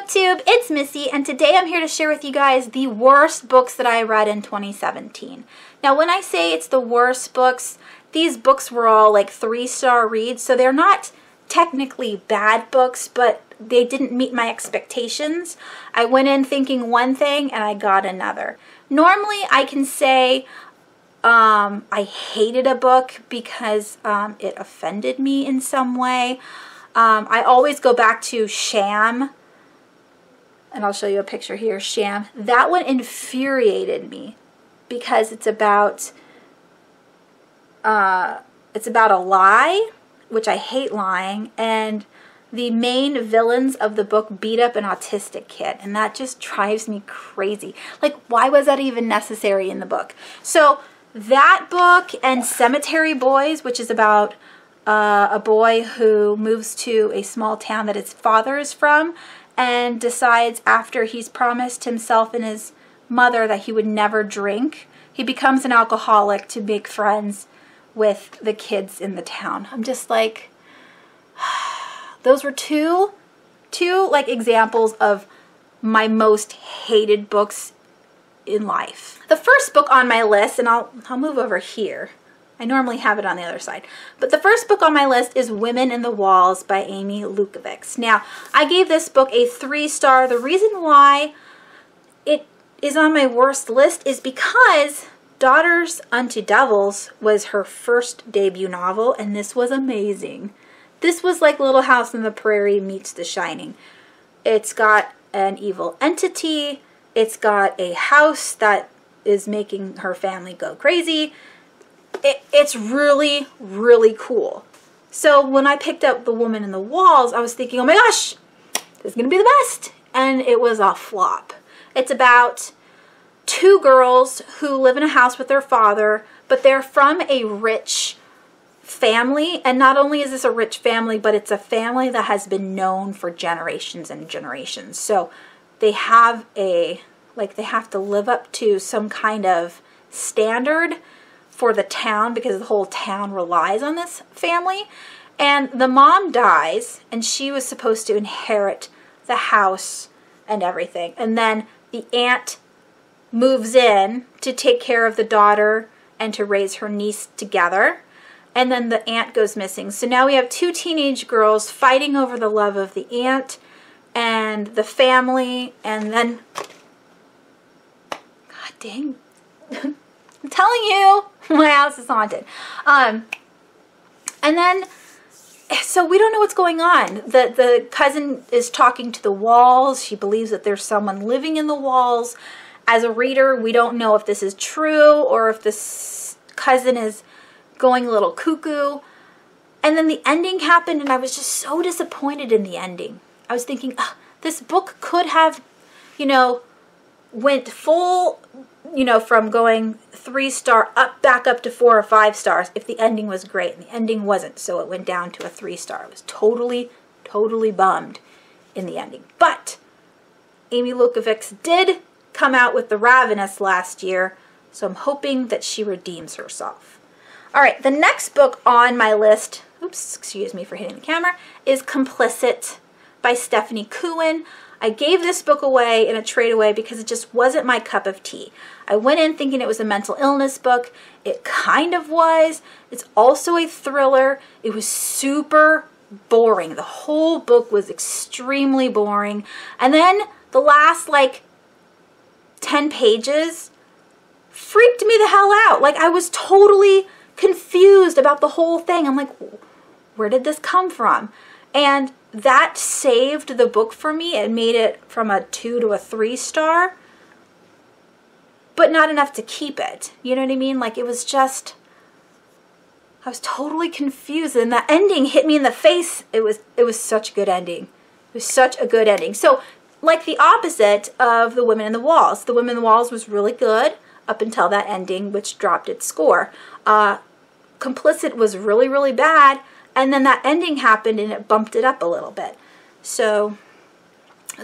BookTube, it's Missy, and today I'm here to share with you guys the worst books that I read in 2017. Now when I say it's the worst books, these books were all like 3-star reads, so they're not technically bad books, but they didn't meet my expectations. I went in thinking one thing and I got another. Normally I can say I hated a book because it offended me in some way. I always go back to Sham, and I'll show you a picture here, Sham. That one infuriated me because it's about a lie, which I hate lying, and the main villains of the book beat up an autistic kid, and that just drives me crazy. Like, why was that even necessary in the book? So that book and Cemetery Boys, which is about a boy who moves to a small town that his father is from and decides after he's promised himself and his mother that he would never drink, he becomes an alcoholic to make friends with the kids in the town. I'm just like, those were two like examples of my most hated books in life. The first book on my list, and I'll move over here. I normally have it on the other side. But the first book on my list is Women in the Walls by Amy Lukacs. Now, I gave this book a 3-star. The reason why it is on my worst list is because Daughters Unto Devils was her first debut novel, and this was amazing. This was like Little House on the Prairie meets The Shining. It's got an evil entity. It's got a house that is making her family go crazy. It's really, really cool. So when I picked up The Woman in the Walls, I was thinking, oh my gosh, this is going to be the best. And it was a flop. It's about 2 girls who live in a house with their father, but they're from a rich family. And not only is this a rich family, but it's a family that has been known for generations and generations. So they have they have to live up to some kind of standard for the town because the whole town relies on this family. And the mom dies, and she was supposed to inherit the house and everything. And then the aunt moves in to take care of the daughter and to raise her niece together. And then the aunt goes missing. So now we have 2 teenage girls fighting over the love of the aunt and the family. And then, God dang, I'm telling you, my house is haunted. And then, so we don't know what's going on. The cousin is talking to the walls. She believes that there's someone living in the walls. As a reader, we don't know if this is true or if this cousin is going a little cuckoo. And then the ending happened, and I was just so disappointed in the ending. I was thinking, this book could have, went full, from going 3-star back up to 4 or 5 stars if the ending was great. And the ending wasn't, so it went down to a 3-star. I was totally, totally bummed in the ending. But Amy Lukacs did come out with The Ravenous last year, so I'm hoping that she redeems herself. All right, the next book on my list, oops, excuse me for hitting the camera, is Complicit by Stephanie Cooin. I gave this book away in a trade away because it just wasn't my cup of tea. I went in thinking it was a mental illness book. It kind of was. It's also a thriller. It was super boring. The whole book was extremely boring. And then the last 10 pages freaked me the hell out. Like, I was totally confused about the whole thing. I'm like, where did this come from? And that saved the book for me. It made it from a 2 to a 3-star, but not enough to keep it. You know what I mean? Like, it was just, I was totally confused, and the ending hit me in the face. It was such a good ending. It was such a good ending. So, like the opposite of The Women in the Walls. The Women in the Walls was really good up until that ending, which dropped its score. Complicit was really, really bad. And then that ending happened and it bumped it up a little bit. So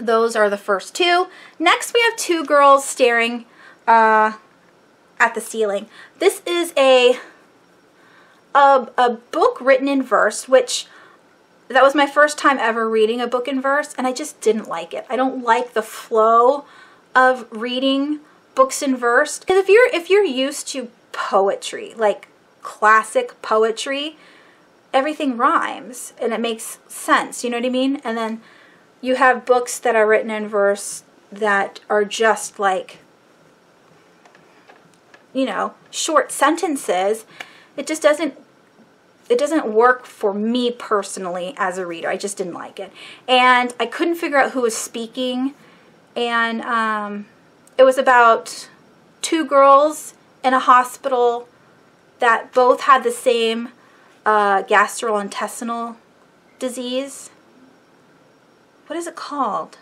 those are the first 2. Next we have 2 girls staring at the ceiling. This is a book written in verse, which that was my first time ever reading a book in verse, and I just didn't like it. I don't like the flow of reading books in verse. Because if you're used to poetry, like classic poetry, everything rhymes and it makes sense, you know what I mean? And then you have books that are written in verse that are just like, you know, short sentences. It just doesn't work for me personally as a reader. I just didn't like it. And I couldn't figure out who was speaking. And it was about two girls in a hospital that both had the same gastrointestinal disease. What is it called?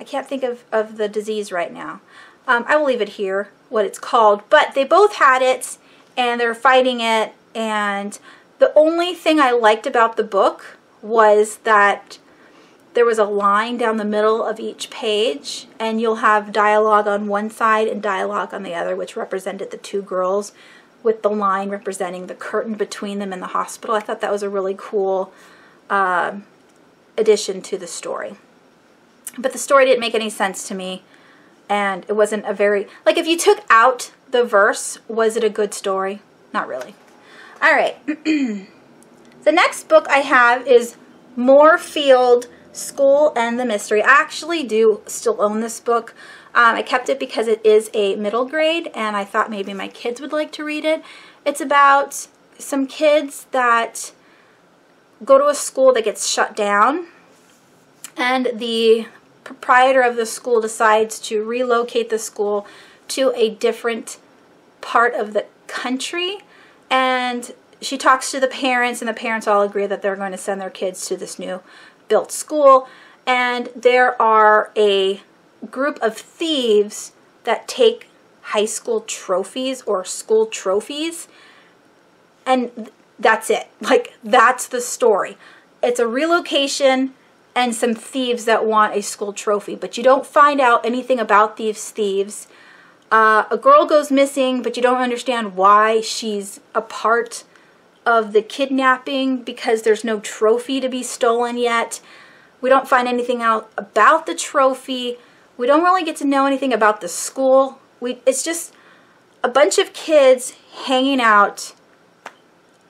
I can't think of the disease right now. I will leave it here, what it's called. But they both had it, and they're fighting it. And the only thing I liked about the book was that there was a line down the middle of each page, and you'll have dialogue on one side and dialogue on the other, which represented the two girls, with the line representing the curtain between them in the hospital. I thought that was a really cool addition to the story. But the story didn't make any sense to me, and it wasn't a very, like, if you took out the verse, was it a good story? Not really. All right. The next book I have is Moorfield School and the Mystery. I actually do still own this book. I kept it because it is a middle grade, and I thought maybe my kids would like to read it. It's about some kids that go to a school that gets shut down, and the proprietor of the school decides to relocate the school to a different part of the country. And she talks to the parents, and the parents all agree that they're going to send their kids to this new built school. And there are a group of thieves that take high school trophies or school trophies. And that's it. Like, that's the story. It's a relocation and some thieves that want a school trophy. But you don't find out anything about these thieves. A girl goes missing, but you don't understand why she's a part of the kidnapping because there's no trophy to be stolen yet. We don't find anything out about the trophy. We don't really get to know anything about the school. It's just a bunch of kids hanging out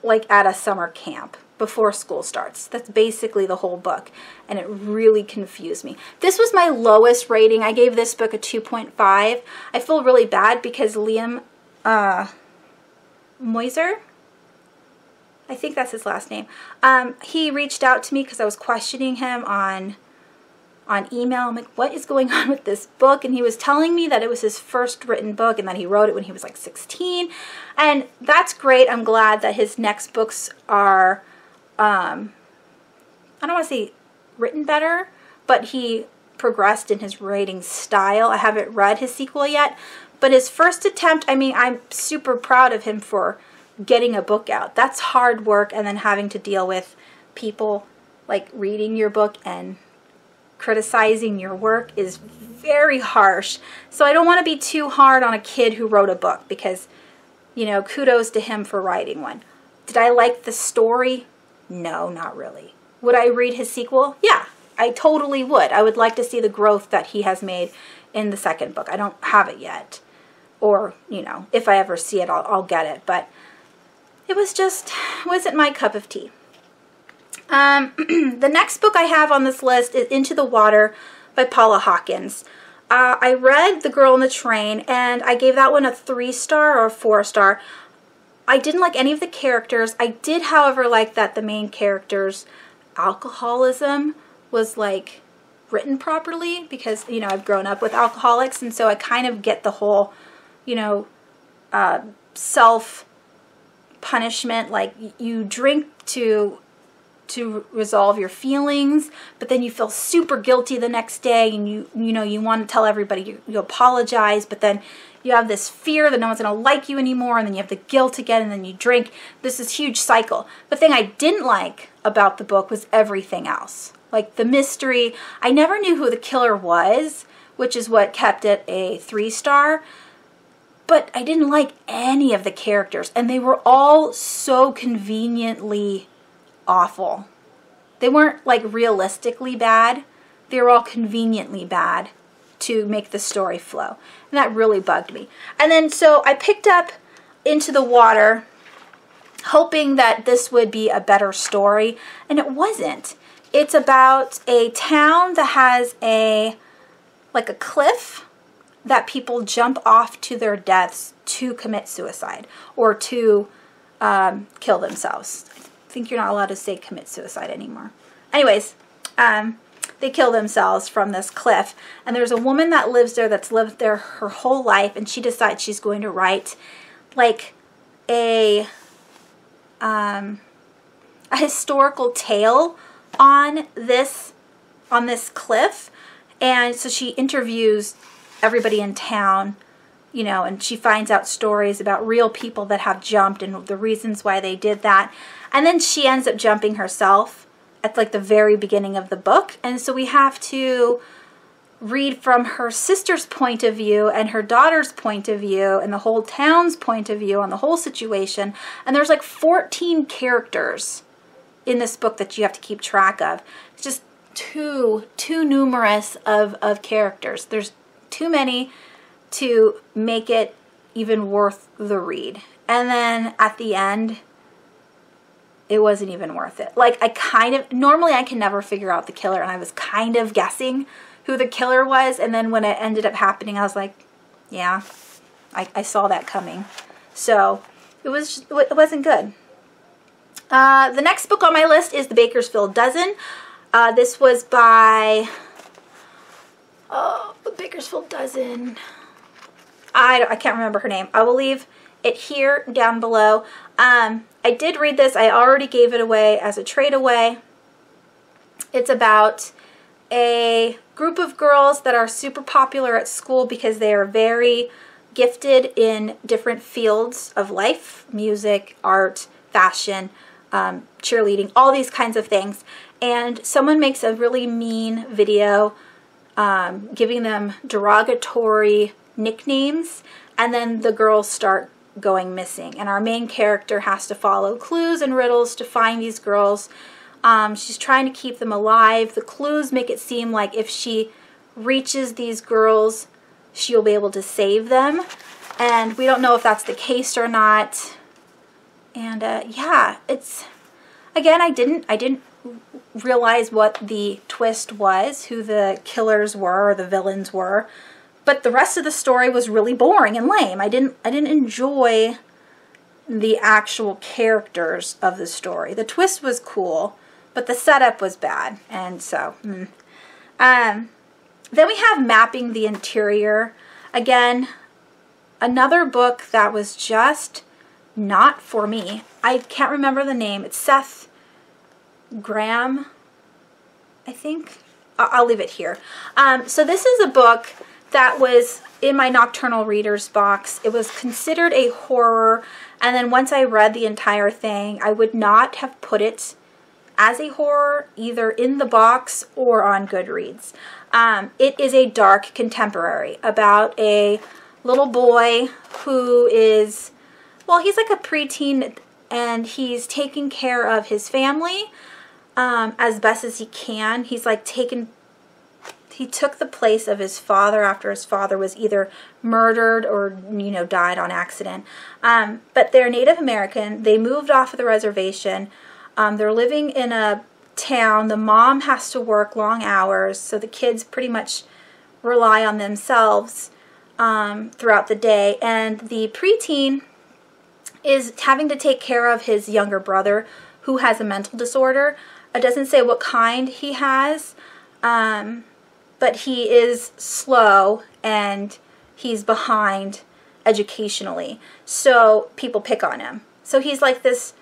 like at a summer camp before school starts. That's basically the whole book, and it really confused me. This was my lowest rating. I gave this book a 2.5. I feel really bad because Liam Moiser, I think that's his last name, he reached out to me because I was questioning him on email. I'm like, what is going on with this book? And he was telling me that it was his first written book and that he wrote it when he was like 16. And that's great. I'm glad that his next books are, I don't want to say written better, but he progressed in his writing style. I haven't read his sequel yet, but his first attempt, I mean, I'm super proud of him for getting a book out. That's hard work, and then having to deal with people like reading your book and criticizing your work is very harsh. So I don't want to be too hard on a kid who wrote a book because, you know, kudos to him for writing one. Did I like the story? No, not really. Would I read his sequel? Yeah, I totally would. I would like to see the growth that he has made in the second book. I don't have it yet. Or, you know, if I ever see it, I'll get it. But it wasn't my cup of tea. The next book I have on this list is Into the Water by Paula Hawkins. I read The Girl in the Train, and I gave that one a 3-star or a 4-star. I didn't like any of the characters. I did, however, like that the main character's alcoholism was, like, written properly because, you know, I've grown up with alcoholics, and so I kind of get the whole, you know, self-punishment. Like, you drink to resolve your feelings, but then you feel super guilty the next day, and you know, you want to tell everybody you apologize, but then you have this fear that no one's going to like you anymore, and then you have the guilt again, and then you drink. This is a huge cycle. The thing I didn't like about the book was everything else. Like the mystery. I never knew who the killer was, which is what kept it a 3-star. But I didn't like any of the characters, and they were all so conveniently awful. They weren't like realistically bad. They were all conveniently bad to make the story flow. And that really bugged me. And then so I picked up Into the Water hoping that this would be a better story, and it wasn't. It's about a town that has a cliff that people jump off to their deaths to commit suicide or to kill themselves. I think you're not allowed to say commit suicide anymore. Anyways, they kill themselves from this cliff, and there's a woman that lives there that's lived there her whole life, and she decides she's going to write like a historical tale on this cliff. And so she interviews everybody in town, you know, and she finds out stories about real people that have jumped and the reasons why they did that. And then she ends up jumping herself at like the very beginning of the book. And so we have to read from her sister's point of view and her daughter's point of view and the whole town's point of view on the whole situation. And there's like 14 characters in this book that you have to keep track of. It's just too numerous of characters. There's too many to make it even worth the read. And then at the end, it wasn't even worth it. Like normally I can never figure out the killer, and I was kind of guessing who the killer was, and then when it ended up happening, I was like, yeah, I saw that coming. So it wasn't good. The next book on my list is The Bakersfield Dozen. This was by The Bakersfield Dozen. I can't remember her name. I will leave it here down below. I did read this. I already gave it away as a trade away. It's about a group of girls that are super popular at school because they are very gifted in different fields of life: music, art, fashion, cheerleading, all these kinds of things. And someone makes a really mean video giving them derogatory nicknames, and then the girls start going missing. And our main character has to follow clues and riddles to find these girls. She's trying to keep them alive. The clues make it seem like if she reaches these girls, she'll be able to save them. And we don't know if that's the case or not. And yeah, it's, again, I didn't realize what the twist was, who the killers were or the villains were. But the rest of the story was really boring and lame. I didn't enjoy the actual characters of the story. The twist was cool, but the setup was bad. And so, then we have Mapping the Interior. Again, another book that was just not for me. I can't remember the name. It's Seth Graham, I think. I'll leave it here. So this is a book that was in my Nocturnal Readers box. It was considered a horror, and then once I read the entire thing, I would not have put it as a horror either in the box or on Goodreads. It is a dark contemporary about a little boy who is, well, he's like a preteen, and he's taking care of his family as best as he can. He's like he took the place of his father after his father was either murdered or, you know, died on accident. But they're Native American. They moved off of the reservation. They're living in a town. The mom has to work long hours, so the kids pretty much rely on themselves throughout the day. And the preteen is having to take care of his younger brother who has a mental disorder. It doesn't say what kind he has, but he is slow and he's behind educationally. So people pick on him. So he's like this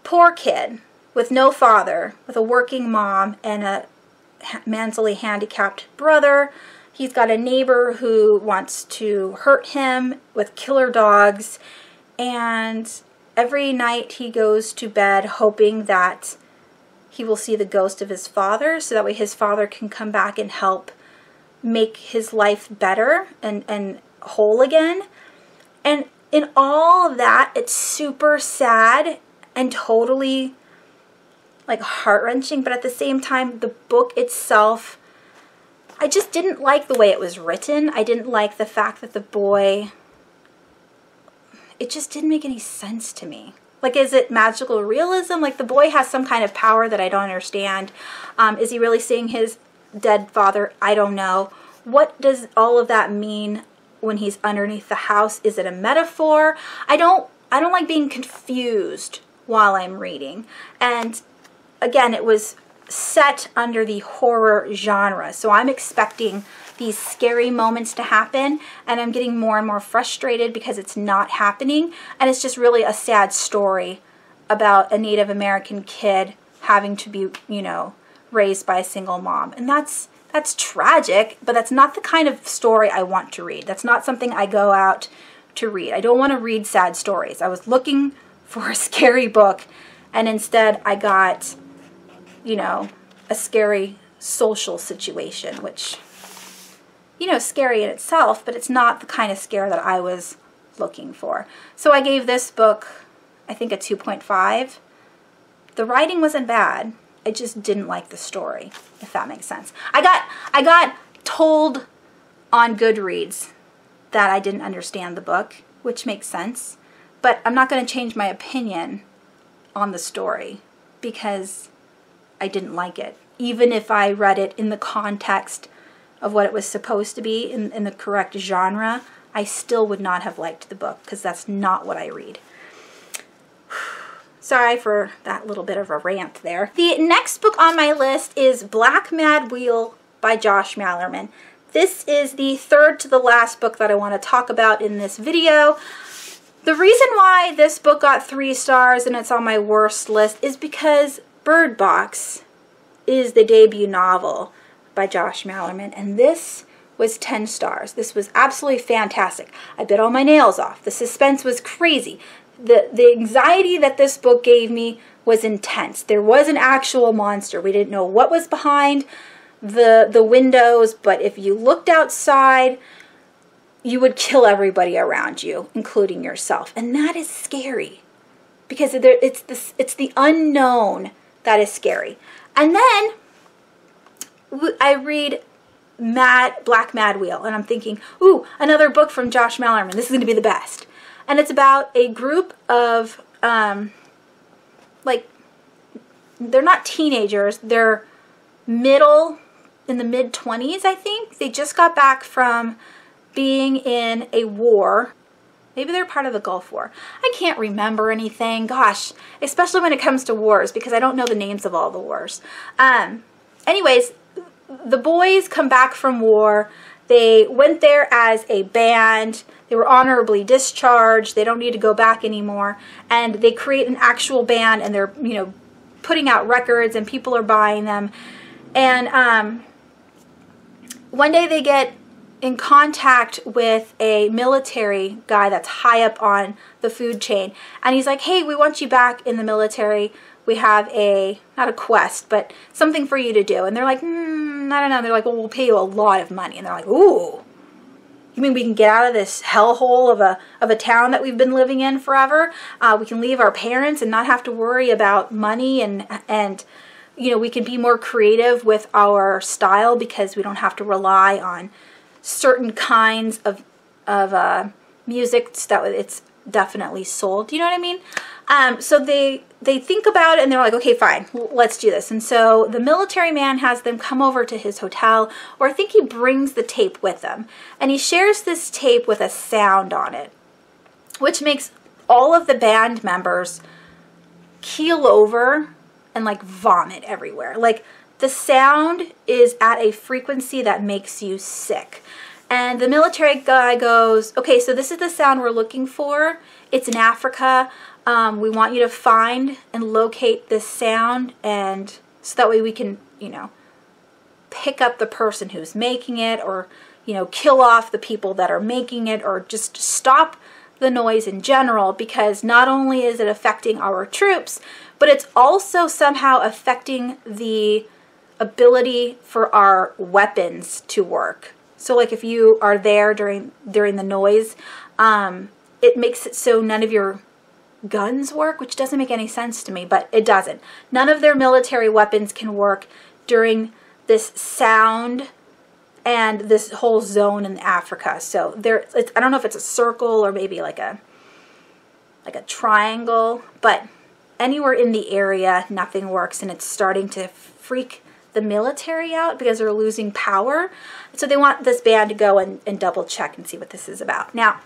poor kid with no father, with a working mom and a mentally handicapped brother. He's got a neighbor who wants to hurt him with killer dogs. And every night he goes to bed hoping that he will see the ghost of his father, so that way his father can come back and help make his life better and whole again. And in all of that, it's super sad and totally like heart-wrenching, but at the same time, the book itself, I just didn't like the way it was written. I didn't like the fact that the boy, it just didn't make any sense to me. Like, is it magical realism? Like, the boy has some kind of power that I don't understand. Is he really seeing his dead father? I don't know. What does all of that mean when he's underneath the house? Is it a metaphor? I don't like being confused while I'm reading. And again, it was set under the horror genre, so I'm expecting these scary moments to happen, and I'm getting more and more frustrated because it's not happening, and it's just really a sad story about a Native American kid having to be, you know, raised by a single mom. And that's tragic, but that's not the kind of story I want to read. That's not something I go out to read. I don't want to read sad stories. I was looking for a scary book, and instead I got, you know, a scary social situation, which, you know, scary in itself, but it's not the kind of scare that I was looking for. So I gave this book, I think, a 2.5. The writing wasn't bad. I just didn't like the story, if that makes sense. I got told on Goodreads that I didn't understand the book, which makes sense, but I'm not going to change my opinion on the story because I didn't like it. Even if I read it in the context of what it was supposed to be, in the correct genre, I still would not have liked the book because that's not what I read. Sorry for that little bit of a rant there. The next book on my list is Black Mad Wheel by Josh Malerman. This is the third to the last book that I want to talk about in this video. The reason why this book got 3 stars and it's on my worst list is because Bird Box is the debut novel by Josh Malerman, and this was 10 stars. This was absolutely fantastic. I bit all my nails off. The suspense was crazy. The anxiety that this book gave me was intense. There was an actual monster. We didn't know what was behind the windows, but if you looked outside, you would kill everybody around you, including yourself. And that is scary because it's the unknown that is scary. And then I read Black Mad Wheel, and I'm thinking, ooh, another book from Josh Malerman. This is going to be the best. And it's about a group of, like, they're not teenagers. They're in the mid-20s, I think. They just got back from being in a war. Maybe they're part of the Gulf War. I can't remember anything. Gosh, especially when it comes to wars, because I don't know the names of all the wars. Anyways, the boys come back from war. They went there as a band. They were honorably discharged. They don't need to go back anymore. And they create an actual band, and they're, you know, putting out records, and people are buying them. And one day they get in contact with a military guy that's high up on the food chain. And he's like, hey, we want you back in the military. We have not a quest, but something for you to do. And they're like, I don't know. They're like, well, we'll pay you a lot of money. And they're like, ooh, you mean we can get out of this hellhole of a town that we've been living in forever? We can leave our parents and not have to worry about money, and you know, we can be more creative with our style because we don't have to rely on certain kinds of music that it's definitely sold. You know what I mean? So they think about it, and they're like, okay, fine, let's do this. And so the military man has them come over to his hotel, or I think he brings the tape with him, and he shares this tape with a sound on it, which makes all of the band members keel over and like vomit everywhere. Like, the sound is at a frequency that makes you sick. And the military guy goes, okay, so this is the sound we're looking for. It's in Africa. We want you to find and locate this sound, and so that way we can, you know, pick up the person who's making it, or, you know, kill off the people that are making it, or just stop the noise in general, because not only is it affecting our troops, but it's also somehow affecting the ability for our weapons to work. So like if you are there during the noise, it makes it so none of your guns work, which doesn't make any sense to me, but it doesn't. None of their military weapons can work during this sound and this whole zone in Africa. So I don't know if it's a circle or maybe like a triangle, but anywhere in the area, nothing works, and it's starting to freak the military out because they're losing power. So they want this band to go and double check and see what this is about. Now,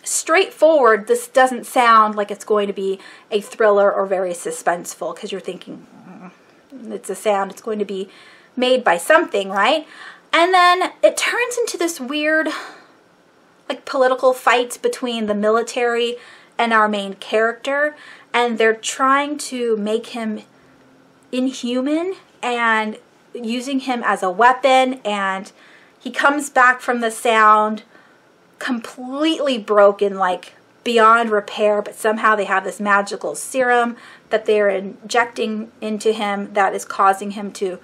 straightforward, this doesn't sound like it's going to be a thriller or very suspenseful, because you're thinking, it's a sound, it's going to be made by something, right? And then it turns into this weird, like, political fight between the military and our main character, and they're trying to make him inhuman and using him as a weapon, and he comes back from the sound completely broken, like beyond repair, but somehow they have this magical serum that they're injecting into him that is causing him to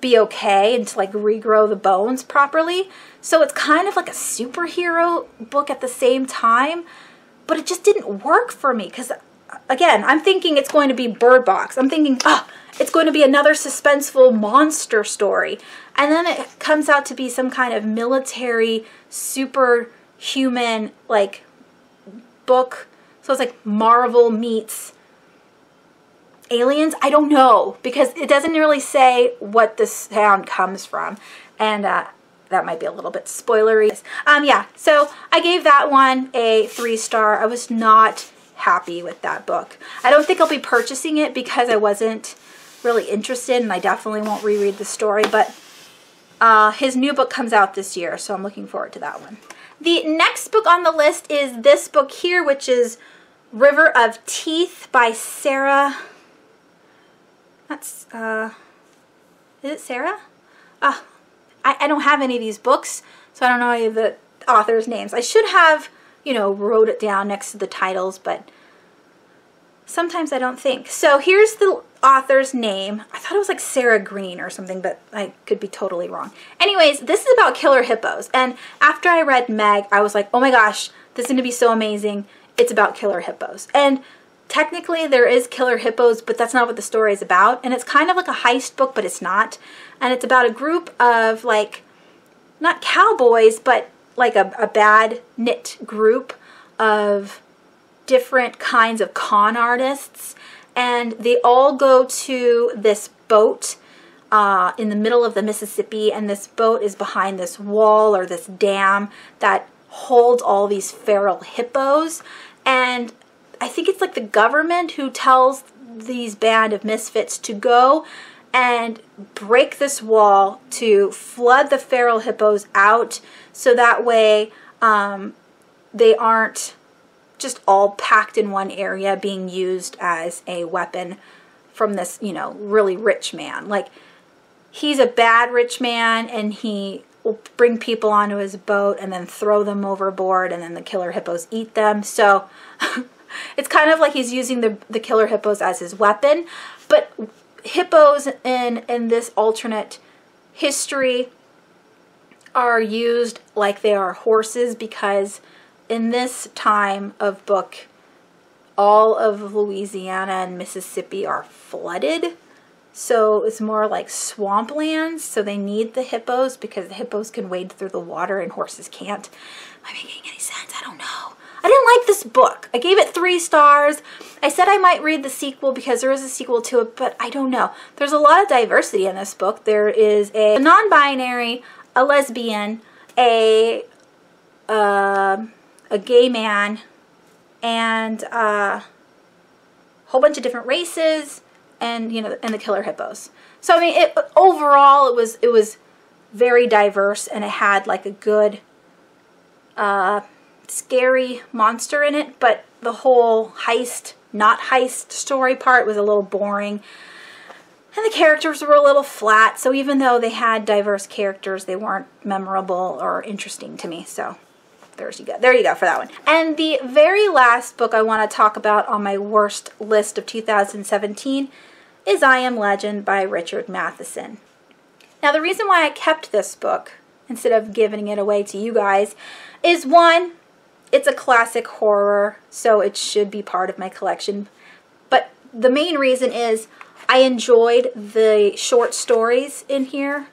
be okay and to like regrow the bones properly. So it's kind of like a superhero book at the same time, but it just didn't work for me because, again, I'm thinking it's going to be Bird Box. I'm thinking, it's going to be another suspenseful monster story. And then it comes out to be some kind of military, superhuman, like, book. So it's like Marvel meets aliens. I don't know, because it doesn't really say what the sound comes from. And that might be a little bit spoilery. Yeah, so I gave that one a 3-star. I was not happy with that book. I don't think I'll be purchasing it because I wasn't really interested, and I definitely won't reread the story, but his new book comes out this year, so I'm looking forward to that one. The next book on the list is this book here, which is River of Teeth by Sarah. That's, is it Sarah? I don't have any of these books, so I don't know any of the authors' names. I should have, you know, wrote it down next to the titles, but sometimes I don't think. So here's the author's name. I thought it was like Sarah Green or something, but I could be totally wrong. Anyways, this is about killer hippos. And after I read Meg, I was like, oh my gosh, this is going to be so amazing. It's about killer hippos. And technically there is killer hippos, but that's not what the story is about. And it's kind of like a heist book, but it's not. And it's about a group of, like, not cowboys, but like a bad knit group of different kinds of con artists, and they all go to this boat in the middle of the Mississippi, and this boat is behind this wall or this dam that holds all these feral hippos. And I think it's like the government who tells these band of misfits to go and break this wall to flood the feral hippos out, so that way they aren't just all packed in one area being used as a weapon from this, you know, really rich man. Like, he's a bad rich man, and he will bring people onto his boat and then throw them overboard, and then the killer hippos eat them. So it's kind of like he's using the killer hippos as his weapon. But hippos in this alternate history are used like they are horses, because in this time of book, all of Louisiana and Mississippi are flooded. So it's more like swamplands. So they need the hippos because the hippos can wade through the water and horses can't. Am I making any sense? I don't know. I didn't like this book. I gave it 3 stars. I said I might read the sequel because there is a sequel to it, but I don't know. There's a lot of diversity in this book. There is a non-binary, a lesbian, a gay man, and a whole bunch of different races, and, you know, and the killer hippos. So I mean, overall it was very diverse, and it had like a good scary monster in it, but the whole heist, not heist story part was a little boring. And the characters were a little flat, so even though they had diverse characters, they weren't memorable or interesting to me. So there you go for that one. And the very last book I want to talk about on my worst list of 2017 is I Am Legend by Richard Matheson. Now, the reason why I kept this book instead of giving it away to you guys is, one, it's a classic horror, so it should be part of my collection. But the main reason is I enjoyed the short stories in here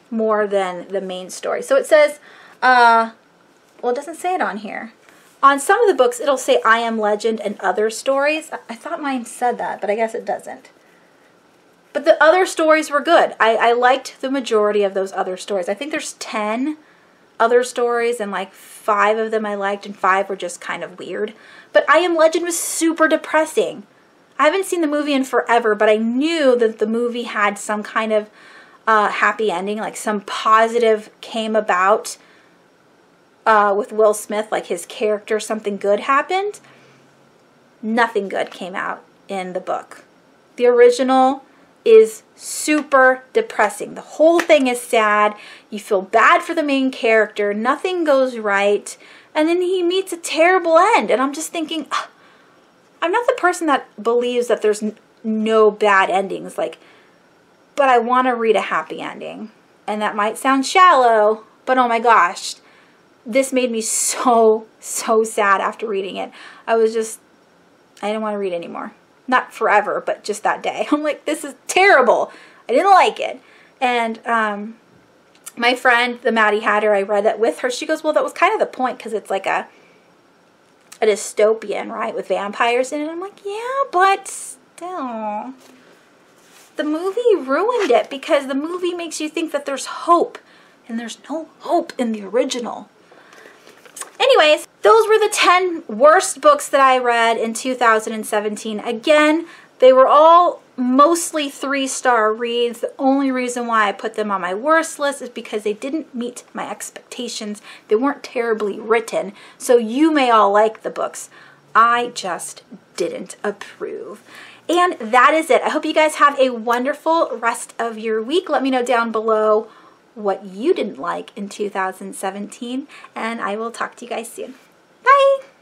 more than the main story. So it says, well, it doesn't say it on here. On some of the books, it'll say I Am Legend and other stories. I thought mine said that, but I guess it doesn't. But the other stories were good. I liked the majority of those other stories. I think there's 10 other stories, and like 5 of them I liked, and 5 were just kind of weird. But I Am Legend was super depressing. I haven't seen the movie in forever, but I knew that the movie had some kind of happy ending, like some positive came about with Will Smith, like his character, something good happened. Nothing good came out in the book. The original is super depressing. The whole thing is sad. You feel bad for the main character. Nothing goes right. And then he meets a terrible end. And I'm just thinking, I'm not the person that believes that there's no bad endings. Like, but I want to read a happy ending. And that might sound shallow, but oh my gosh. This made me so sad after reading it. I didn't want to read anymore. Not forever, but just that day. I'm like, this is terrible. I didn't like it. And my friend, the Maddie Hatter, I read that with her. She goes, well, that was kind of the point, because it's like a dystopian, right, with vampires in it. I'm like, yeah, but still. The movie ruined it, because the movie makes you think that there's hope. And there's no hope in the original. Anyways, those were the 10 worst books that I read in 2017. Again, they were all mostly 3-star reads. The only reason why I put them on my worst list is because they didn't meet my expectations. They weren't terribly written, so you may all like the books. I just didn't approve. And that is it. I hope you guys have a wonderful rest of your week. Let me know down below what you didn't like in 2017, and I will talk to you guys soon. Bye!